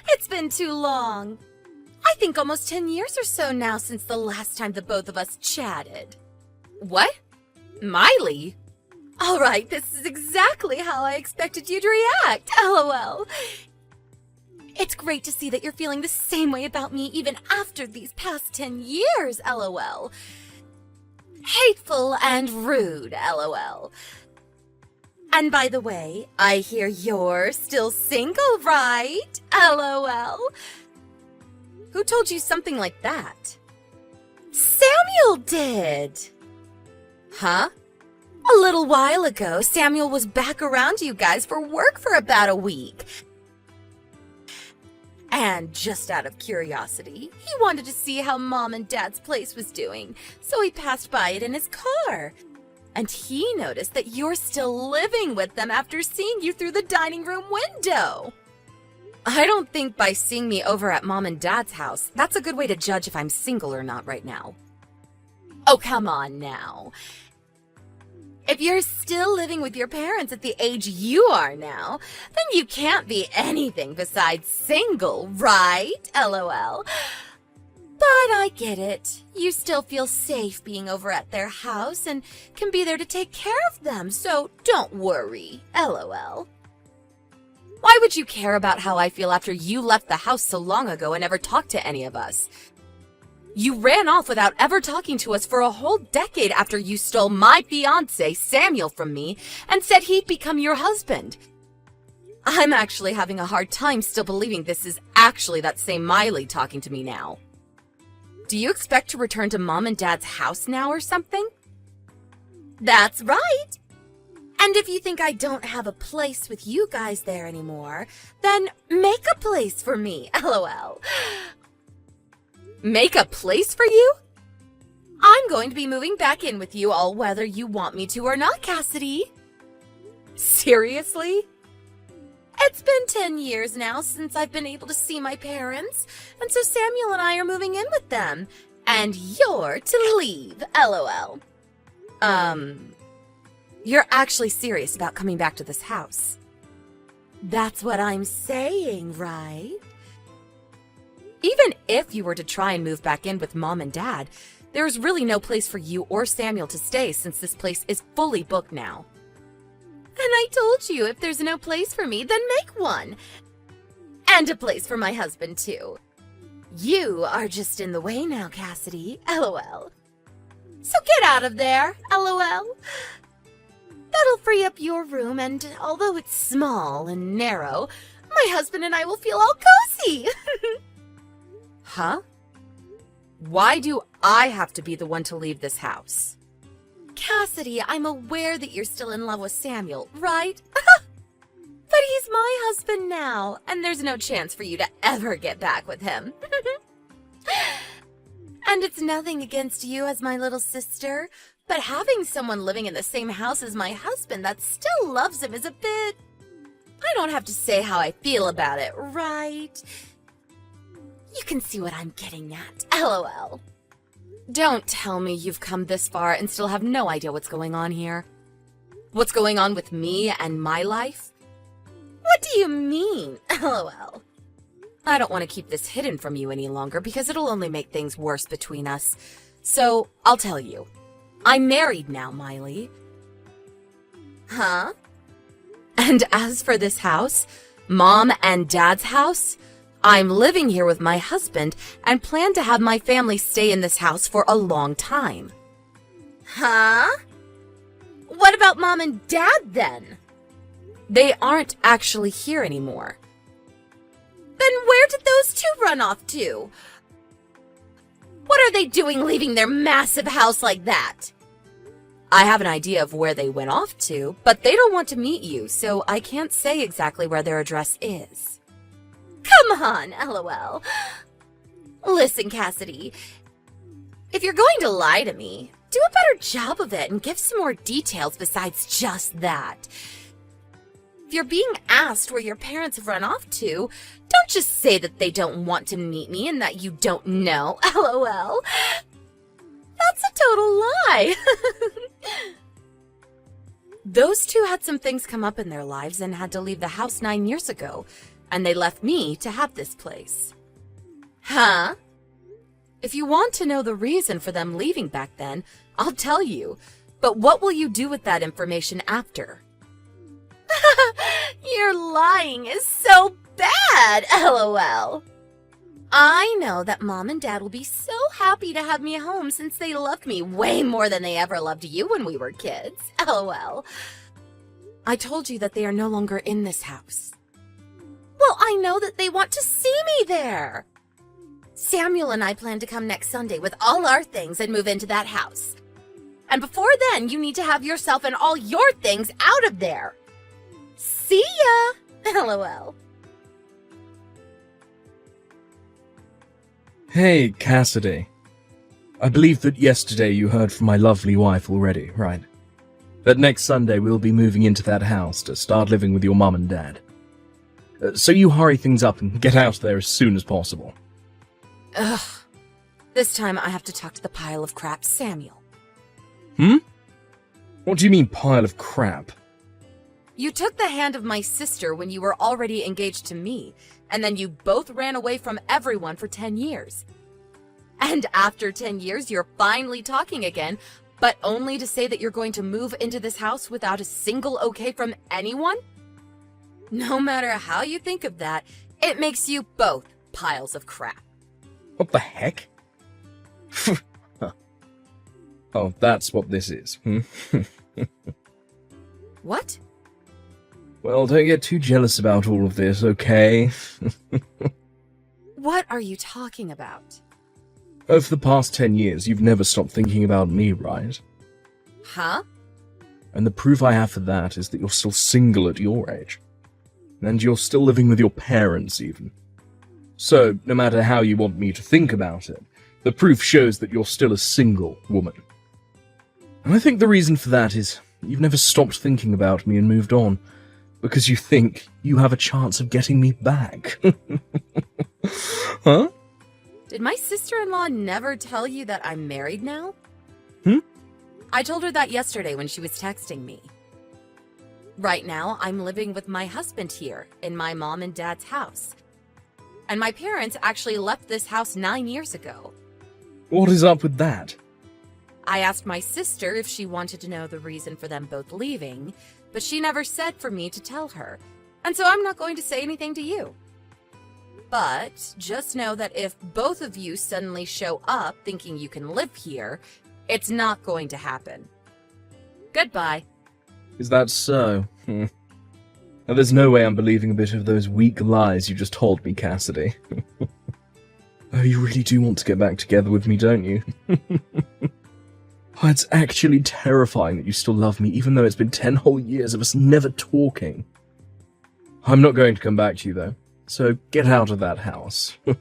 It's been too long. I think almost 10 years or so now since the last time the both of us chatted. What? Miley? All right, this is exactly how I expected you to react, LOL. It's great to see that you're feeling the same way about me even after these past 10 years, LOL. Hateful and rude, LOL. And by the way, I hear you're still single, right? LOL. Who told you something like that? Samuel did. Huh? A little while ago, Samuel was back around you guys for work for about a week. And just out of curiosity, he wanted to see how Mom and Dad's place was doing, so he passed by it in his car. And he noticed that you're still living with them after seeing you through the dining room window. I don't think by seeing me over at Mom and Dad's house, that's a good way to judge if I'm single or not right now. Oh, come on now. If you're still living with your parents at the age you are now, then you can't be anything besides single, right? LOL. But I get it. You still feel safe being over at their house and can be there to take care of them, so don't worry. LOL. Why would you care about how I feel after you left the house so long ago and never talked to any of us? You ran off without ever talking to us for a whole decade after you stole my fiancé, Samuel, from me and said he'd become your husband. I'm actually having a hard time still believing this is actually that same Miley talking to me now. Do you expect to return to Mom and Dad's house now or something? That's right. And if you think I don't have a place with you guys there anymore, then make a place for me, LOL. Make a place for you? I'm going to be moving back in with you all whether you want me to or not, Cassidy. Seriously? It's been 10 years now since I've been able to see my parents, and so Samuel and I are moving in with them. And you're to leave, LOL. You're actually serious about coming back to this house? That's what I'm saying, right? Even if you were to try and move back in with Mom and Dad, there's really no place for you or Samuel to stay since this place is fully booked now. And I told you if there's no place for me, then make one. And a place for my husband, too. You are just in the way now, Cassidy, LOL. So get out of there, LOL. That'll free up your room, and although it's small and narrow, my husband and I will feel all cozy. Huh? Why do I have to be the one to leave this house? Cassidy, I'm aware that you're still in love with Samuel, right? But he's my husband now, and there's no chance for you to ever get back with him. And it's nothing against you as my little sister, but having someone living in the same house as my husband that still loves him is a bit... I don't have to say how I feel about it, right? You can see what I'm getting at, LOL. Don't tell me you've come this far and still have no idea what's going on here. What's going on with me and my life? What do you mean, LOL? I don't want to keep this hidden from you any longer because it'll only make things worse between us. So, I'll tell you. I'm married now, Miley. Huh? And as for this house, Mom and Dad's house, I'm living here with my husband and plan to have my family stay in this house for a long time. Huh? What about Mom and Dad then? They aren't actually here anymore. Then where did those two run off to? What are they doing leaving their massive house like that? I have an idea of where they went off to, but they don't want to meet you, so I can't say exactly where their address is. Come on, LOL. Listen, Cassidy, if you're going to lie to me, do a better job of it and give some more details besides just that. If you're being asked where your parents have run off to, don't just say that they don't want to meet me and that you don't know, LOL. That's a total lie. Those two had some things come up in their lives and had to leave the house 9 years ago. and they left me to have this place. Huh? If you want to know the reason for them leaving back then, I'll tell you. But what will you do with that information after? Your lying is so bad, LOL. I know that Mom and Dad will be so happy to have me home since they loved me way more than they ever loved you when we were kids, LOL. I told you that they are no longer in this house. Well, I know that they want to see me there. Samuel and I plan to come next Sunday with all our things and move into that house. And before then, you need to have yourself and all your things out of there. See ya! LOL. Hey, Cassidy. I believe that yesterday you heard from my lovely wife already, right? That next Sunday we'll be moving into that house to start living with your mum and dad. So you hurry things up and get out there as soon as possible. Ugh. This time I have to talk to the pile of crap Samuel. What do you mean, pile of crap? You took the hand of my sister when you were already engaged to me, and then you both ran away from everyone for 10 years. And after 10 years, you're finally talking again, but only to say that you're going to move into this house without a single okay from anyone? No matter how you think of that, it makes you both piles of crap. What the heck? Oh, that's what this is. What? Well, don't get too jealous about all of this, okay? What are you talking about? Over the past 10 years, you've never stopped thinking about me, right? Huh? And the proof I have for that is that you're still single at your age. And you're still living with your parents, even. So, no matter how you want me to think about it, the proof shows that you're still a single woman. And I think the reason for that is you've never stopped thinking about me and moved on, because you think you have a chance of getting me back. Huh? Did my sister-in-law never tell you that I'm married now? I told her that yesterday when she was texting me. Right now, I'm living with my husband here in my mom and dad's house. And my parents actually left this house 9 years ago. What is up with that? I asked my sister if she wanted to know the reason for them both leaving, but she never said for me to tell her, and so I'm not going to say anything to you. But just know that if both of you suddenly show up thinking you can live here, it's not going to happen. Goodbye. Is that so? Now, there's no way I'm believing a bit of those weak lies you just told me, Cassidy. Oh, you really do want to get back together with me, don't you? Oh, it's actually terrifying that you still love me, even though it's been 10 whole years of us never talking. I'm not going to come back to you, though, so get out of that house. What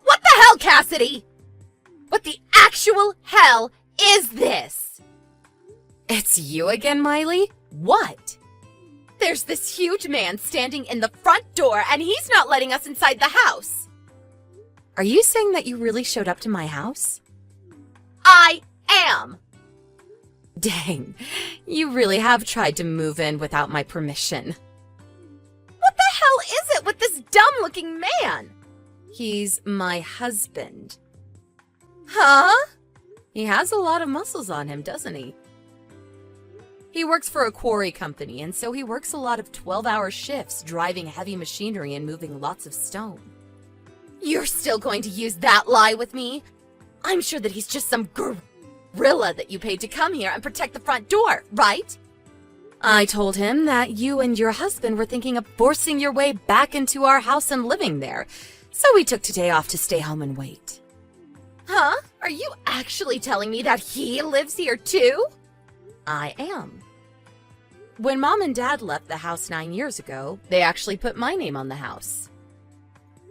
the hell, Cassidy? What the actual hell is this? It's you again, Miley? What? There's this huge man standing in the front door, and he's not letting us inside the house. Are you saying that you really showed up to my house? I am. Dang, you really have tried to move in without my permission. What the hell is it with this dumb-looking man? He's my husband. Huh? He has a lot of muscles on him, doesn't he? He works for a quarry company, and so he works a lot of 12-hour shifts, driving heavy machinery and moving lots of stone. You're still going to use that lie with me? I'm sure that he's just some gorilla that you paid to come here and protect the front door, right? I told him that you and your husband were thinking of forcing your way back into our house and living there, so we took today off to stay home and wait. Huh? Are you actually telling me that he lives here too? I am. When Mom and Dad left the house 9 years ago, they actually put my name on the house.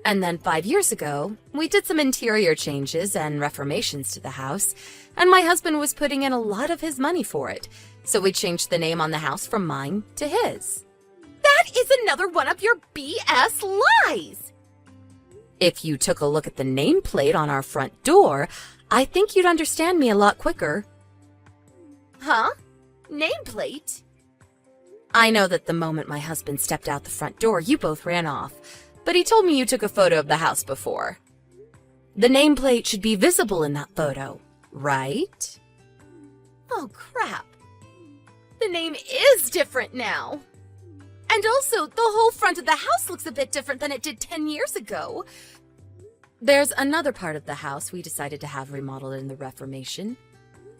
And then 5 years ago, we did some interior changes and reformations to the house, and my husband was putting in a lot of his money for it, so we changed the name on the house from mine to his. That is another one of your BS lies! If you took a look at the nameplate on our front door, I think you'd understand me a lot quicker. Huh? Nameplate? I know that the moment my husband stepped out the front door, you both ran off, but he told me you took a photo of the house before. The nameplate should be visible in that photo, right? Oh, crap. The name is different now. And also, the whole front of the house looks a bit different than it did 10 years ago. There's another part of the house we decided to have remodeled in the Reformation.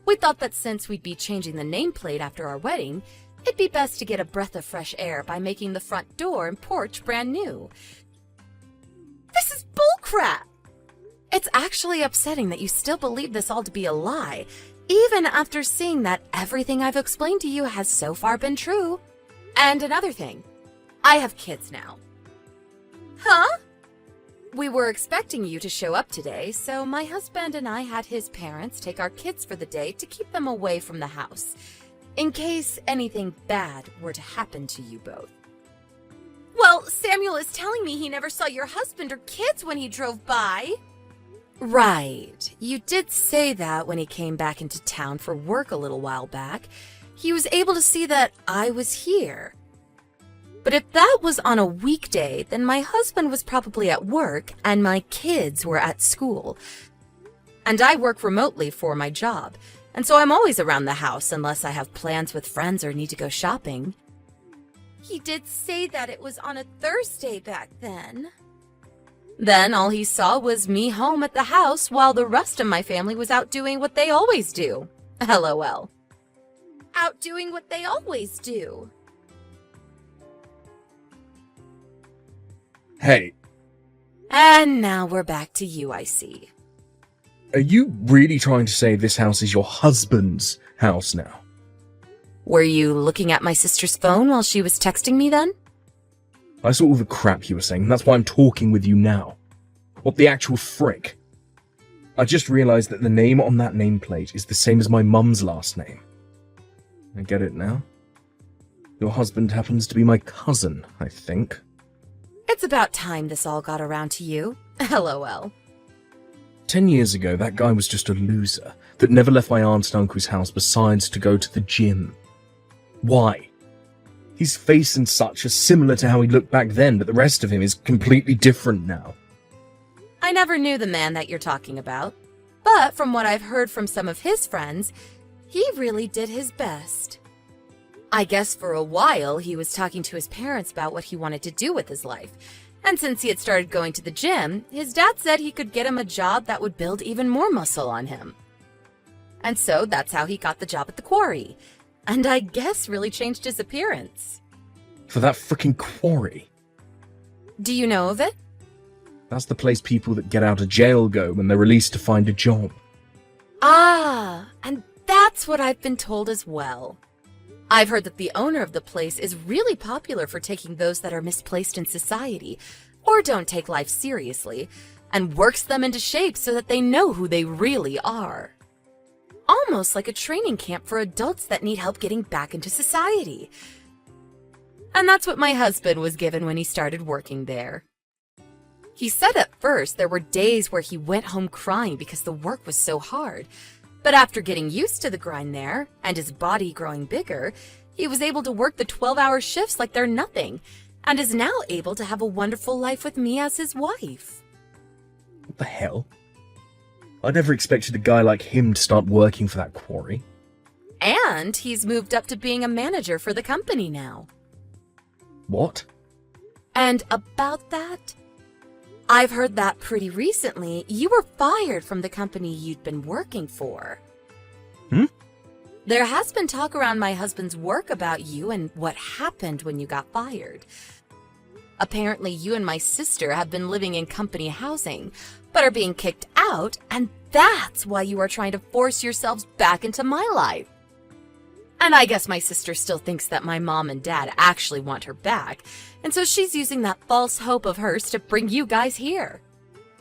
We thought that since we'd be changing the nameplate after our wedding, it'd be best to get a breath of fresh air by making the front door and porch brand new. This is bullcrap! It's actually upsetting that you still believe this all to be a lie, even after seeing that everything I've explained to you has so far been true. And another thing, I have kids now. Huh? We were expecting you to show up today, so my husband and I had his parents take our kids for the day to keep them away from the house, in case anything bad were to happen to you both. Well, Samuel is telling me he never saw your husband or kids when he drove by. Right. You did say that when he came back into town for work a little while back. He was able to see that I was here. But if that was on a weekday, then my husband was probably at work and my kids were at school. And I work remotely for my job, and so I'm always around the house unless I have plans with friends or need to go shopping. He did say that it was on a Thursday back then. Then all he saw was me home at the house while the rest of my family was out doing what they always do. LOL. Out doing what they always do. Hey. And now we're back to you, I see. Are you really trying to say this house is your husband's house now? Were you looking at my sister's phone while she was texting me then? I saw all the crap you were saying, and that's why I'm talking with you now. What the actual frick? I just realized that the name on that nameplate is the same as my mum's last name. I get it now. Your husband happens to be my cousin, I think. It's about time this all got around to you. LOL. 10 years ago, that guy was just a loser that never left my aunt and uncle's house besides to go to the gym. Why? His face and such are similar to how he looked back then, but the rest of him is completely different now. I never knew the man that you're talking about, but from what I've heard from some of his friends, he really did his best. I guess for a while he was talking to his parents about what he wanted to do with his life, and since he had started going to the gym, his dad said he could get him a job that would build even more muscle on him. And so that's how he got the job at the quarry, and I guess really changed his appearance. For that frickin' quarry? Do you know of it? That's the place people that get out of jail go when they're released to find a job. Ah, and that's what I've been told as well. I've heard that the owner of the place is really popular for taking those that are misplaced in society, or don't take life seriously, and works them into shape so that they know who they really are. Almost like a training camp for adults that need help getting back into society. And that's what my husband was given when he started working there. He said at first there were days where he went home crying because the work was so hard. But after getting used to the grind there, and his body growing bigger, he was able to work the 12-hour shifts like they're nothing, and is now able to have a wonderful life with me as his wife. What the hell? I never expected a guy like him to start working for that quarry. And he's moved up to being a manager for the company now. What? And about that, I've heard that pretty recently you were fired from the company you'd been working for. There has been talk around my husband's work about you and what happened when you got fired. Apparently you and my sister have been living in company housing, but are being kicked out, and that's why you are trying to force yourselves back into my life. And I guess my sister still thinks that my mom and dad actually want her back, and so she's using that false hope of hers to bring you guys here.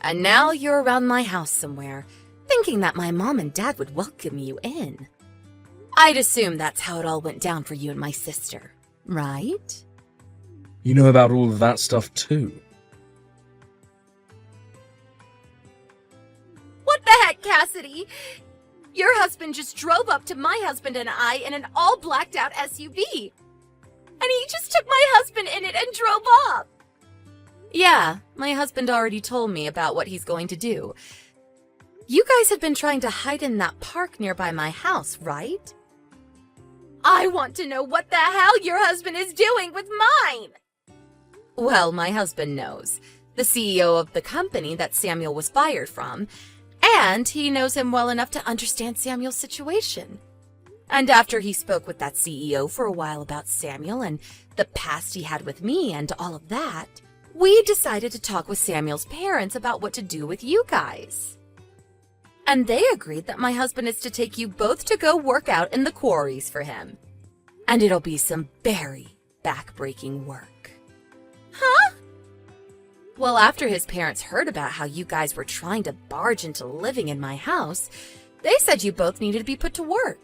And now you're around my house somewhere, thinking that my mom and dad would welcome you in. I'd assume that's how it all went down for you and my sister, right? You know about all of that stuff too. Cassidy. Your husband just drove up to my husband and I in an all blacked out SUV. And he just took my husband in it and drove off. Yeah, my husband already told me about what he's going to do. You guys have been trying to hide in that park nearby my house, right? I want to know what the hell your husband is doing with mine. Well, my husband knows. The CEO of the company that Samuel was fired from, and he knows him well enough to understand Samuel's situation. And after he spoke with that CEO for a while about Samuel and the past he had with me and all of that, we decided to talk with Samuel's parents about what to do with you guys. And they agreed that my husband is to take you both to go work out in the quarries for him. And it'll be some very back-breaking work. Huh? Well, after his parents heard about how you guys were trying to barge into living in my house, they said you both needed to be put to work.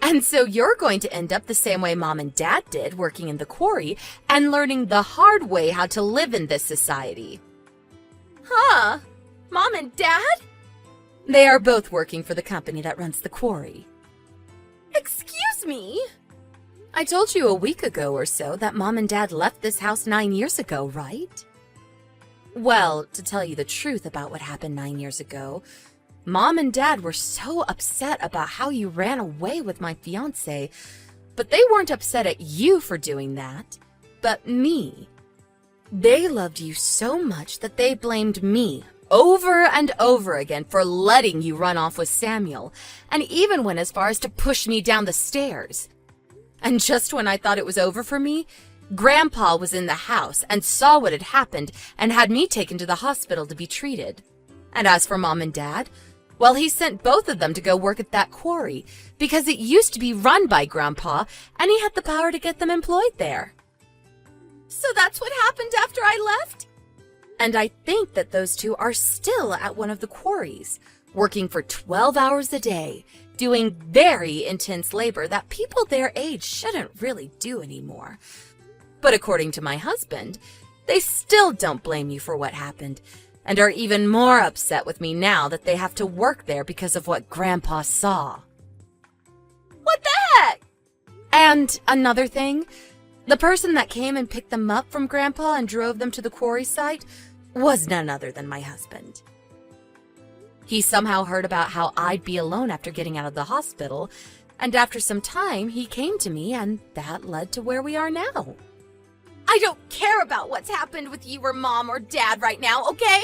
And so you're going to end up the same way Mom and Dad did, working in the quarry and learning the hard way how to live in this society. Huh? Mom and Dad? They are both working for the company that runs the quarry. Excuse me? I told you a week ago or so that Mom and Dad left this house 9 years ago, right? Well, to tell you the truth about what happened 9 years ago, Mom and Dad were so upset about how you ran away with my fiancé, but they weren't upset at you for doing that, but me. They loved you so much that they blamed me over and over again for letting you run off with Samuel, and even went as far as to push me down the stairs. And just when I thought it was over for me, Grandpa was in the house and saw what had happened and had me taken to the hospital to be treated. And as for Mom and Dad, well, he sent both of them to go work at that quarry because it used to be run by Grandpa and he had the power to get them employed there. So that's what happened after I left? And I think that those two are still at one of the quarries, working for 12 hours a day, doing very intense labor that people their age shouldn't really do anymore. But according to my husband, they still don't blame you for what happened, and are even more upset with me now that they have to work there because of what Grandpa saw. What the heck? And another thing, the person that came and picked them up from Grandpa and drove them to the quarry site was none other than my husband. He somehow heard about how I'd be alone after getting out of the hospital, and after some time, he came to me, and that led to where we are now. I don't care about what's happened with you or Mom or Dad right now, okay?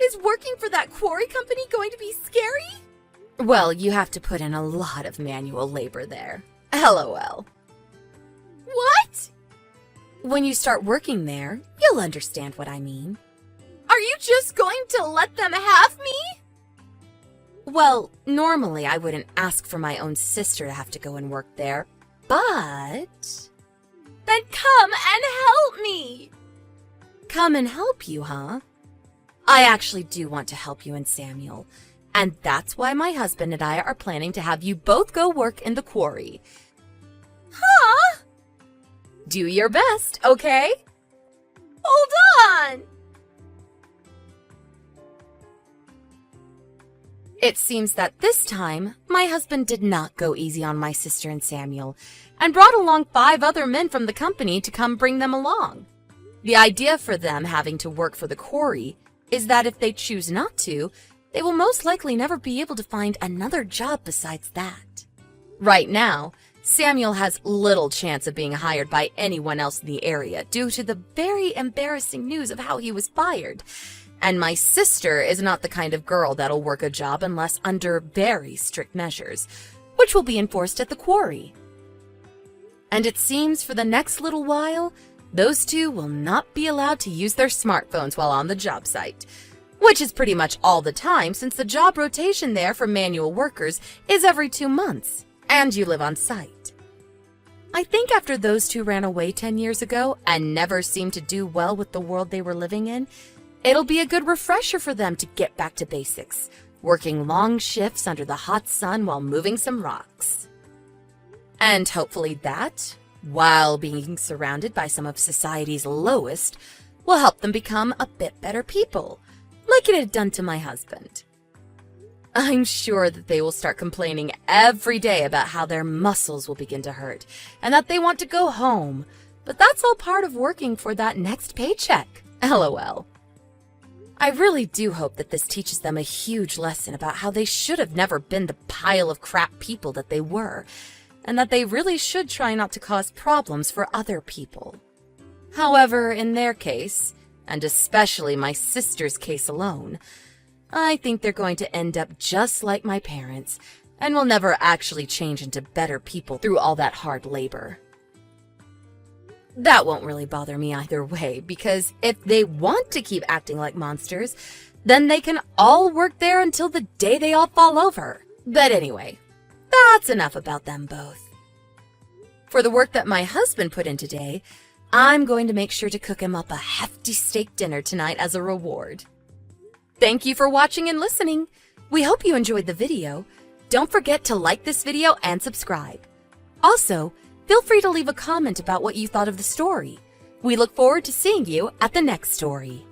Is working for that quarry company going to be scary? Well, you have to put in a lot of manual labor there. LOL. What? When you start working there, you'll understand what I mean. Are you just going to let them have me? Well, normally I wouldn't ask for my own sister to have to go and work there, but... Then come and help me! Come and help you, huh? I actually do want to help you and Samuel, and that's why my husband and I are planning to have you both go work in the quarry. Huh? Do your best, okay? Hold on! It seems that this time, my husband did not go easy on my sister and Samuel, and brought along 5 other men from the company to come bring them along. The idea for them having to work for the quarry is that if they choose not to, they will most likely never be able to find another job besides that. Right now, Samuel has little chance of being hired by anyone else in the area due to the very embarrassing news of how he was fired. And my sister is not the kind of girl that'll work a job unless under very strict measures, which will be enforced at the quarry. And it seems for the next little while, those two will not be allowed to use their smartphones while on the job site, which is pretty much all the time since the job rotation there for manual workers is every 2 months, and you live on site. I think after those two ran away 10 years ago and never seemed to do well with the world they were living in, it'll be a good refresher for them to get back to basics, working long shifts under the hot sun while moving some rocks. And hopefully that, while being surrounded by some of society's lowest, will help them become a bit better people, like it had done to my husband. I'm sure that they will start complaining every day about how their muscles will begin to hurt and that they want to go home. But that's all part of working for that next paycheck. LOL. I really do hope that this teaches them a huge lesson about how they should have never been the pile of crap people that they were, and that they really should try not to cause problems for other people. However, in their case, and especially my sister's case alone, I think they're going to end up just like my parents, and will never actually change into better people through all that hard labor. That won't really bother me either way, because if they want to keep acting like monsters, then they can all work there until the day they all fall over. But anyway, that's enough about them both. For the work that my husband put in today, I'm going to make sure to cook him up a hefty steak dinner tonight as a reward. Thank you for watching and listening. We hope you enjoyed the video. Don't forget to like this video and subscribe. Also, feel free to leave a comment about what you thought of the story. We look forward to seeing you at the next story.